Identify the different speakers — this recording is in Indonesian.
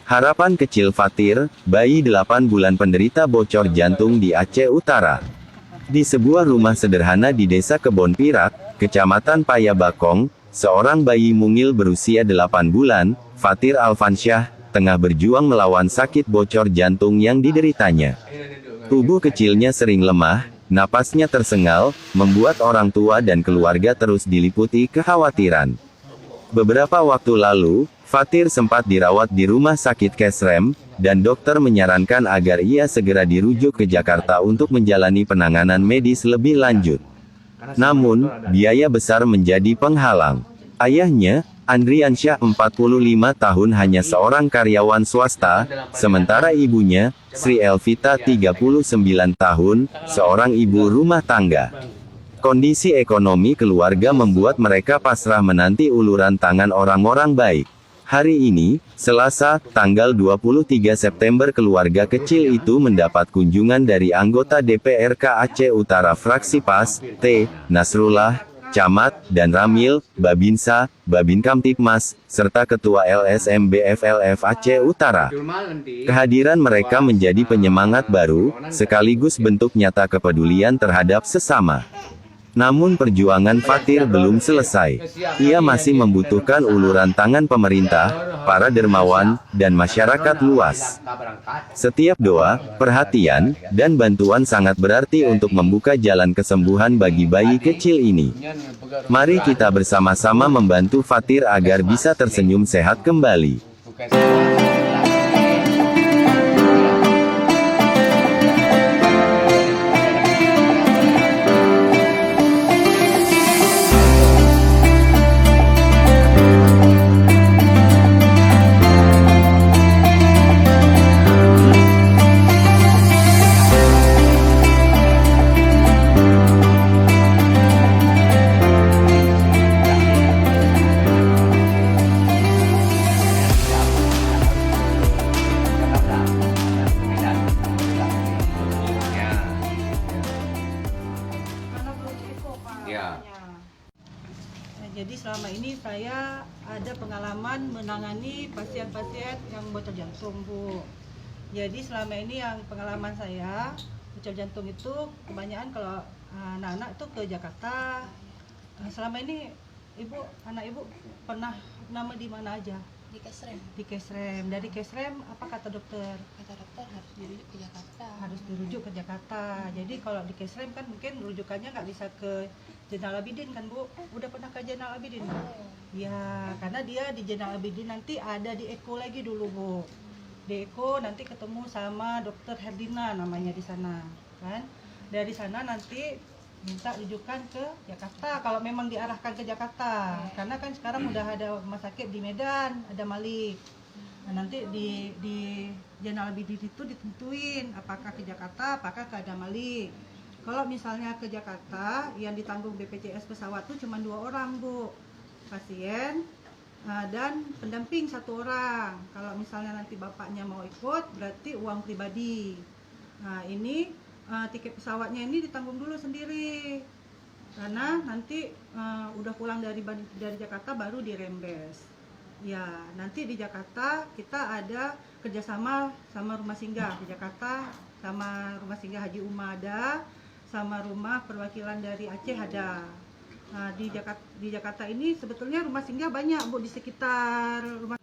Speaker 1: Harapan kecil Fatir, bayi 8 bulan penderita bocor jantung di Aceh Utara. Di sebuah rumah sederhana di Desa Kebon Pirak, Kecamatan Payabakong, seorang bayi mungil berusia 8 bulan, Fatir Alfansyah, tengah berjuang melawan sakit bocor jantung yang dideritanya. Tubuh kecilnya sering lemah, napasnya tersengal, membuat orang tua dan keluarga terus diliputi kekhawatiran. Beberapa waktu lalu, Fatir sempat dirawat di rumah sakit Kesrem, dan dokter menyarankan agar ia segera dirujuk ke Jakarta untuk menjalani penanganan medis lebih lanjut. Namun, biaya besar menjadi penghalang. Ayahnya, Andriansyah 45 tahun hanya seorang karyawan swasta, sementara ibunya, Sri Elvita 39 tahun, seorang ibu rumah tangga. Kondisi ekonomi keluarga membuat mereka pasrah menanti uluran tangan orang-orang baik. Hari ini, Selasa, tanggal 23 September keluarga kecil itu mendapat kunjungan dari anggota DPRK Aceh Utara fraksi PAS, T. Nasrullah, Camat, dan Ramil, Babinsa, Babin Kamtipmas, serta Ketua LSM BFLF Aceh Utara. Kehadiran mereka menjadi penyemangat baru, sekaligus bentuk nyata kepedulian terhadap sesama. Namun perjuangan Fatir belum selesai. Ia masih membutuhkan uluran tangan pemerintah, para dermawan, dan masyarakat luas. Setiap doa, perhatian, dan bantuan sangat berarti untuk membuka jalan kesembuhan bagi bayi kecil ini. Mari kita bersama-sama membantu Fatir agar bisa tersenyum sehat kembali.
Speaker 2: Jadi selama ini saya ada pengalaman menangani pasien-pasien yang bocor jantung, Bu. Jadi selama ini yang pengalaman saya, bocor jantung itu kebanyakan kalau anak-anak itu ke Jakarta. Selama ini anak ibu pernah nama di mana aja?
Speaker 3: Di Kesrem.
Speaker 2: Di Kesrem. Dari Kesrem apa kata dokter?
Speaker 3: Kata dokter harus dirujuk ke Jakarta.
Speaker 2: Harus dirujuk ke Jakarta. Jadi kalau di Kesrem kan mungkin rujukannya nggak bisa ke Zainal Abidin kan, Bu? Udah pernah ke Zainal Abidin? Ya, karena dia di Zainal Abidin nanti ada di Eko lagi dulu, Bu. Di Eko nanti ketemu sama dokter Herdina namanya di sana, kan? Dari sana nanti minta rujukan ke Jakarta kalau memang diarahkan ke Jakarta. Karena kan sekarang udah ada rumah sakit di Medan, ada Malik. Nah, nanti di Zainal Abidin itu ditentuin apakah ke Jakarta, apakah ke Malik. Kalau misalnya ke Jakarta, yang ditanggung BPJS pesawat itu cuma 2 orang, Bu. Pasien dan pendamping 1 orang. Kalau misalnya nanti bapaknya mau ikut, berarti uang pribadi. Nah, ini tiket pesawatnya ini ditanggung dulu sendiri. Karena nanti udah pulang dari Jakarta baru dirembes. Ya, nanti di Jakarta kita ada kerjasama sama rumah singgah di Jakarta, sama rumah singgah Haji Umada, sama rumah perwakilan dari Aceh ada. Nah, di Jakarta ini sebetulnya rumah singgah banyak, Bu, di sekitar rumah